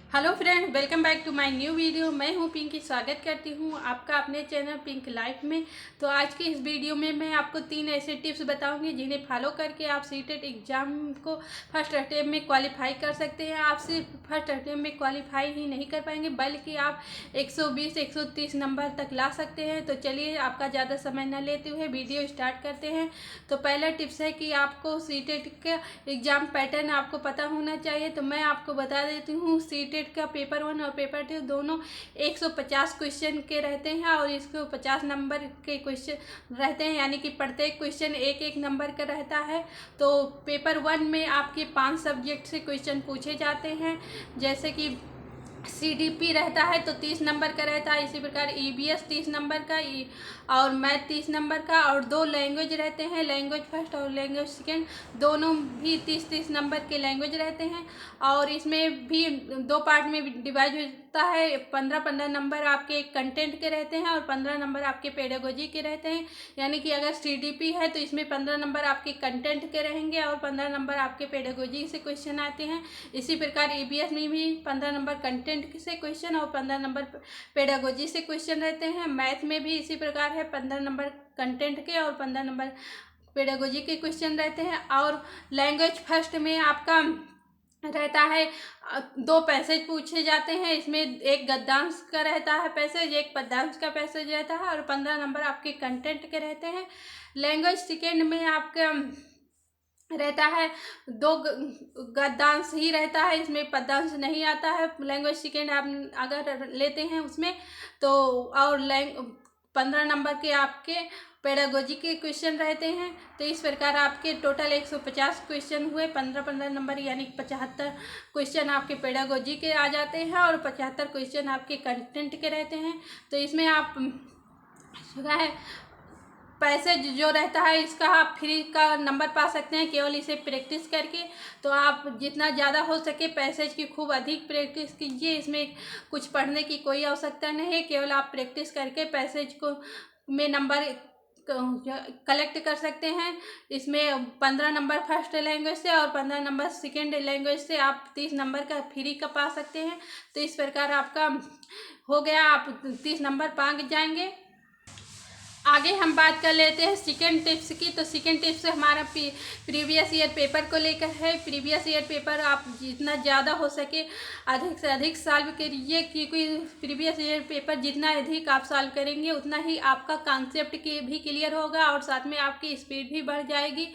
Hello friend, welcome back to my new video. मैं हूं पिंकी, स्वागत करती हूं आपका अपने चैनल पिंक लाइफ में। तो आज की इस वीडियो में मैं आपको 3 ऐसे टिप्स बताऊंगी जिन्हें फॉलो करके आप सीटेट एग्ज़ाम को फर्स्ट अटेम्प्ट में क्वालिफाई कर सकते हैं। आप सिर्फ फर्स्ट अटेम्प्ट में क्वालिफाई ही नहीं कर पाएंगे बल्कि आप 120-130 नंबर तक ला सकते हैं। तो चलिए आपका ज़्यादा समय न लेते हुए वीडियो स्टार्ट करते हैं। तो पहला टिप्स है कि आपको सीटेट का एग्ज़ाम पैटर्न आपको पता होना चाहिए। तो मैं आपको बता देती हूँ, सीटेट का पेपर 1 और पेपर 2 दोनों 150 क्वेश्चन के रहते हैं और इसको 50 नंबर के क्वेश्चन रहते हैं, यानी कि प्रत्येक क्वेश्चन एक एक नंबर का रहता है। तो पेपर 1 में आपके 5 सब्जेक्ट से क्वेश्चन पूछे जाते हैं, जैसे कि सीडीपी रहता है तो 30 नंबर का रहता है। इसी प्रकार ईबीएस 30 नंबर का और मैथ 30 नंबर का, और 2 लैंग्वेज रहते हैं, लैंग्वेज फर्स्ट और लैंग्वेज सेकेंड, दोनों भी 30-30 नंबर के लैंग्वेज रहते हैं। और इसमें भी 2 पार्ट में डिवाइड होता है। 15-15 नंबर आपके कंटेंट के रहते हैं और 15 नंबर आपके पेडागोजी के रहते हैं। यानी कि अगर सीडीपी है तो इसमें 15 नंबर आपके कंटेंट के रहेंगे और 15 नंबर आपके पेडागोजी से क्वेश्चन आते हैं। इसी प्रकार ईबीएस में भी 15 नंबर कंटेंट से क्वेश्चन और 15 नंबर पेडागोजी से क्वेश्चन रहते हैं। मैथ में भी इसी प्रकार है, 15 नंबर कंटेंट के और 15 नंबर पेडागोजी के क्वेश्चन रहते हैं। और लैंग्वेज फर्स्ट में आपका रहता है 2 पैसेज पूछे जाते हैं। इसमें एक गद्यांश का रहता है पैसेज, एक पद्यांश का पैसेज रहता है और 15 नंबर आपके कंटेंट के रहते हैं। लैंग्वेज सेकेंड में आपका रहता है 2 गद्यांश ही रहता है, इसमें पद्यांश नहीं आता है। लैंग्वेज सेकेंड आप अगर लेते हैं उसमें तो, और 15 नंबर के आपके पेडागोजी के क्वेश्चन रहते हैं। तो इस प्रकार आपके टोटल 150 क्वेश्चन हुए, 15-15 नंबर, यानी 75 क्वेश्चन आपके पेडागोजी के आ जाते हैं और 75 क्वेश्चन आपके कंटेंट के रहते हैं। तो इसमें आप है पैसेज जो रहता है इसका आप फ्री का नंबर पा सकते हैं केवल इसे प्रैक्टिस करके। तो आप जितना ज़्यादा हो सके पैसेज की खूब अधिक प्रैक्टिस कीजिए। इसमें कुछ पढ़ने की कोई आवश्यकता नहीं है, केवल आप प्रैक्टिस करके पैसेज को में नंबर कलेक्ट कर सकते हैं। इसमें 15 नंबर फर्स्ट लैंग्वेज से और 15 नंबर सेकेंड लैंग्वेज से आप 30 नंबर का फ्री का पा सकते हैं। तो इस प्रकार आपका हो गया, आप 30 नंबर पा जाएंगे। आगे हम बात कर लेते हैं सेकेंड टिप्स की। तो सेकेंड टिप्स हमारा प्रीवियस ईयर पेपर को लेकर है। प्रीवियस ईयर पेपर आप जितना ज़्यादा हो सके अधिक से अधिक सॉल्व करिए, क्योंकि प्रीवियस ईयर पेपर जितना अधिक आप सॉल्व करेंगे उतना ही आपका कॉन्सेप्ट भी क्लियर होगा और साथ में आपकी स्पीड भी बढ़ जाएगी।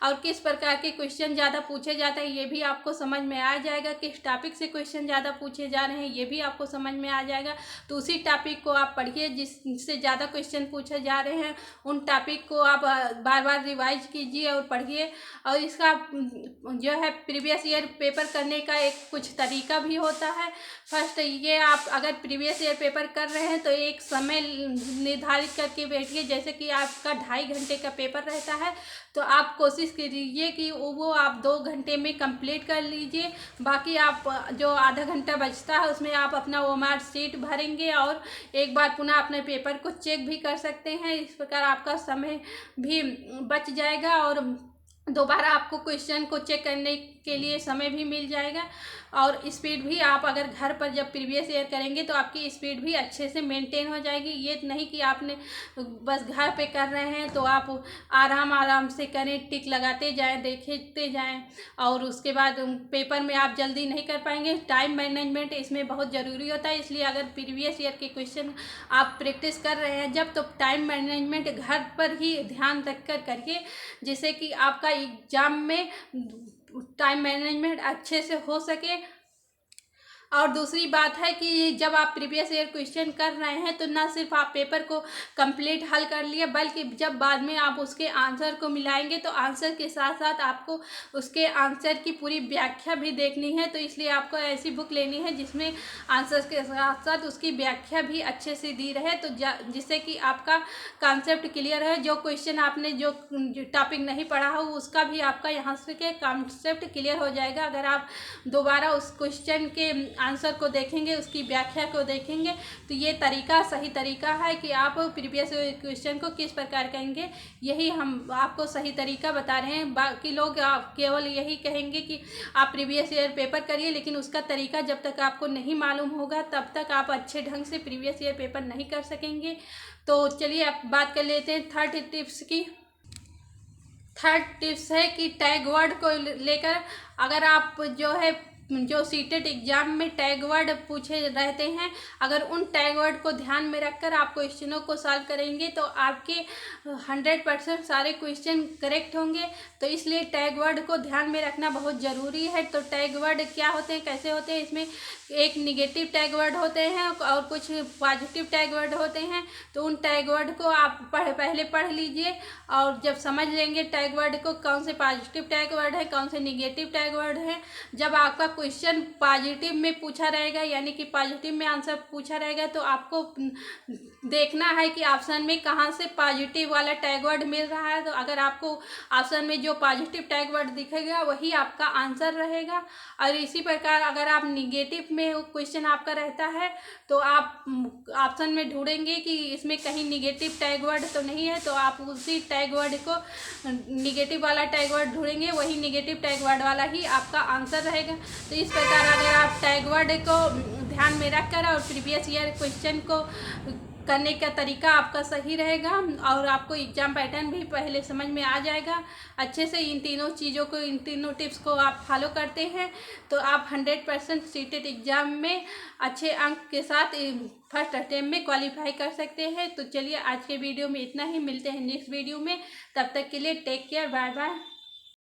और किस प्रकार के क्वेश्चन ज़्यादा पूछे जाते हैं ये भी आपको समझ में आ जाएगा, किस टॉपिक से क्वेश्चन ज़्यादा पूछे जा रहे हैं ये भी आपको समझ में आ जाएगा। तो उसी टॉपिक को आप पढ़िए जिससे ज़्यादा क्वेश्चन पूछे जा रहे हैं, उन टॉपिक को आप बार बार रिवाइज कीजिए और पढ़िए। और इसका जो है प्रीवियस ईयर पेपर करने का एक कुछ तरीका भी होता है। फर्स्ट ये, आप अगर प्रीवियस ईयर पेपर कर रहे हैं तो एक समय निर्धारित करके बैठिए। जैसे कि आपका 2.5 घंटे का पेपर रहता है तो आप कोशिश कीजिए कि वो आप 2 घंटे में कंप्लीट कर लीजिए। बाकी आप जो आधा घंटा बचता है उसमें आप अपना ओमार शीट भरेंगे और एक बार पुनः अपने पेपर को चेक भी कर सकते हैं। इस प्रकार आपका समय भी बच जाएगा और दोबारा आपको क्वेश्चन को चेक करने के लिए समय भी मिल जाएगा। और स्पीड भी आप अगर घर पर जब प्रीवियस ईयर करेंगे तो आपकी स्पीड भी अच्छे से मेंटेन हो जाएगी। ये नहीं कि आपने बस घर पे कर रहे हैं तो आप आराम से करें, टिक लगाते जाएं, देखते जाएं और उसके बाद पेपर में आप जल्दी नहीं कर पाएंगे। टाइम मैनेजमेंट इसमें बहुत ज़रूरी होता है, इसलिए अगर प्रीवियस ईयर के क्वेश्चन आप प्रैक्टिस कर रहे हैं जब, तो टाइम मैनेजमेंट घर पर ही ध्यान रख कर करिए, जिससे कि आपका एग्जाम में टाइम मैनेजमेंट अच्छे से हो सके। और दूसरी बात है कि जब आप प्रीवियस ईयर क्वेश्चन कर रहे हैं तो ना सिर्फ आप पेपर को कंप्लीट हल कर लिए, बल्कि जब बाद में आप उसके आंसर को मिलाएंगे तो आंसर के साथ साथ आपको उसके आंसर की पूरी व्याख्या भी देखनी है। तो इसलिए आपको ऐसी बुक लेनी है जिसमें आंसर के साथ साथ उसकी व्याख्या भी अच्छे से दी रहे, तो जिससे कि आपका कॉन्सेप्ट क्लियर है। जो क्वेश्चन आपने जो टॉपिक नहीं पढ़ा हो उसका भी आपका यहाँ से के कॉन्सेप्ट क्लियर हो जाएगा। अगर आप दोबारा उस क्वेश्चन के आंसर को देखेंगे, उसकी व्याख्या को देखेंगे, तो ये तरीका सही तरीका है कि आप प्रीवियस क्वेश्चन को किस प्रकार कहेंगे। यही हम आपको सही तरीका बता रहे हैं। बाकी लोग आप केवल यही कहेंगे कि आप प्रीवियस ईयर पेपर करिए, लेकिन उसका तरीका जब तक आपको नहीं मालूम होगा तब तक आप अच्छे ढंग से प्रीवियस ईयर पेपर नहीं कर सकेंगे। तो चलिए अब बात कर लेते हैं थर्ड टिप्स की। थर्ड टिप्स है कि टैग वर्ड को लेकर, अगर आप जो सीटेट एग्जाम में टैग वर्ड पूछे रहते हैं, अगर उन टैग वर्ड को ध्यान में रखकर आप क्वेश्चनों को सॉल्व करेंगे तो आपके 100% सारे क्वेश्चन करेक्ट होंगे। तो इसलिए टैग वर्ड को ध्यान में रखना बहुत ज़रूरी है। तो टैग वर्ड क्या होते हैं, कैसे होते हैं, इसमें एक निगेटिव टैग वर्ड होते हैं और कुछ पॉजिटिव टैग वर्ड होते हैं। तो उन टैग वर्ड को आप पहले पढ़ लीजिए, और जब समझ लेंगे टैग वर्ड को, कौन से पॉजिटिव टैग वर्ड है, कौन से निगेटिव टैग वर्ड है, जब आपका क्वेश्चन पॉजिटिव में पूछा रहेगा, यानी कि पॉजिटिव में आंसर पूछा रहेगा, तो आपको देखना है कि ऑप्शन में कहाँ से पॉजिटिव वाला टैग वर्ड मिल रहा है। तो अगर आपको ऑप्शन में जो पॉजिटिव टैग वर्ड दिखेगा वही आपका आंसर रहेगा। और इसी प्रकार अगर आप निगेटिव में क्वेश्चन आपका रहता है तो आप ऑप्शन में ढूंढेंगे कि इसमें कहीं निगेटिव टैग वर्ड तो नहीं है, तो आप उसी टैग वर्ड को, निगेटिव वाला टैग वर्ड ढूंढेंगे, वही निगेटिव टैग वर्ड वाला ही आपका आंसर रहेगा। तो इस प्रकार अगर आप टैग वर्ड को ध्यान में रखकर और प्रीवियस ईयर क्वेश्चन को करने का तरीका आपका सही रहेगा, और आपको एग्जाम पैटर्न भी पहले समझ में आ जाएगा अच्छे से। इन तीनों चीज़ों को, इन तीनों टिप्स को आप फॉलो करते हैं तो आप 100% सीटेट एग्जाम में अच्छे अंक के साथ फर्स्ट अटेम्प्ट में क्वालिफाई कर सकते हैं। तो चलिए आज के वीडियो में इतना ही, मिलते हैं नेक्स्ट वीडियो में। तब तक के लिए टेक केयर, बाय बाय।